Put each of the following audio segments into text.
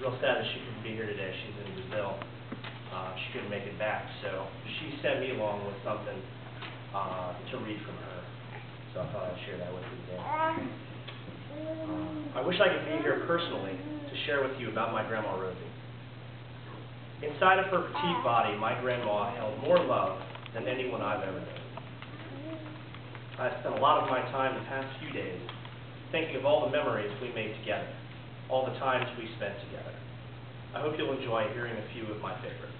real sad that she couldn't be here today. She's in Brazil. She couldn't make it back, so she sent me along with something to read from her. So I thought I'd share that with you today. I wish I could be here personally to share with you about my Grandma Rosie. Inside of her petite body, my grandma held more love than anyone I've ever known. I've spent a lot of my time the past few days thinking of all the memories we made together, all the times we spent together. I hope you'll enjoy hearing a few of my favorites.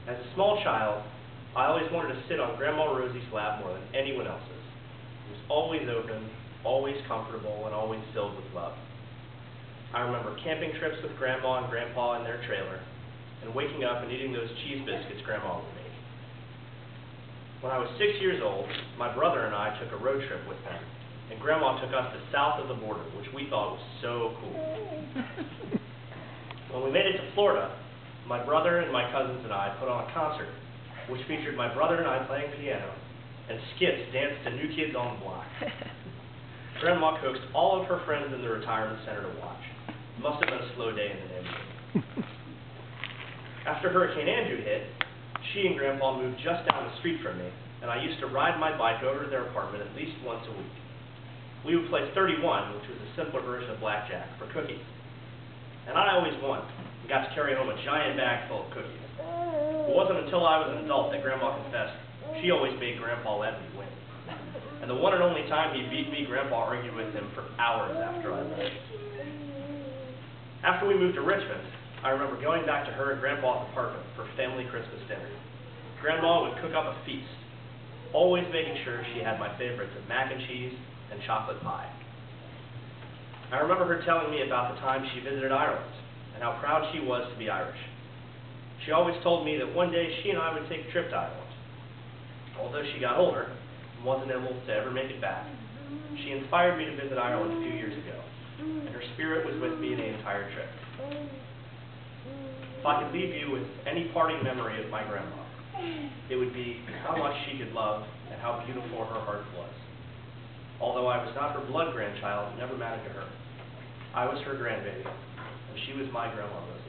As a small child, I always wanted to sit on Grandma Rosie's lap more than anyone else's. It was always open, always comfortable, and always filled with love. I remember camping trips with Grandma and Grandpa in their trailer, and waking up and eating those cheese biscuits Grandma would make. When I was 6 years old, my brother and I took a road trip with them, and Grandma took us to south of the border, which we thought was so cool. When we made it to Florida, my brother and my cousins and I put on a concert, which featured my brother and I playing piano, and skits danced to New Kids on the Block. Grandma coaxed all of her friends in the retirement center to watch. It must have been a slow day in the neighborhood. After Hurricane Andrew hit, she and Grandpa moved just down the street from me, and I used to ride my bike over to their apartment at least once a week. We would play 31, which was a simpler version of blackjack, for cookies. And I always won, and got to carry home a giant bag full of cookies. It wasn't until I was an adult that Grandma confessed she always made Grandpa let me win. And the one and only time he beat me, Grandpa argued with him for hours after I left. After we moved to Richmond, I remember going back to her and Grandpa's apartment for family Christmas dinner. Grandma would cook up a feast, always making sure she had my favorites of mac and cheese and chocolate pie. I remember her telling me about the time she visited Ireland and how proud she was to be Irish. She always told me that one day she and I would take a trip to Ireland. Although she got older and wasn't able to ever make it back, she inspired me to visit Ireland a few years ago, and her spirit was with me the entire trip. If I could leave you with any parting memory of my grandma, it would be how much she could love and how beautiful her heart was. Although I was not her blood grandchild, it never mattered to her. I was her grandbaby, and she was my Grandma Rosie.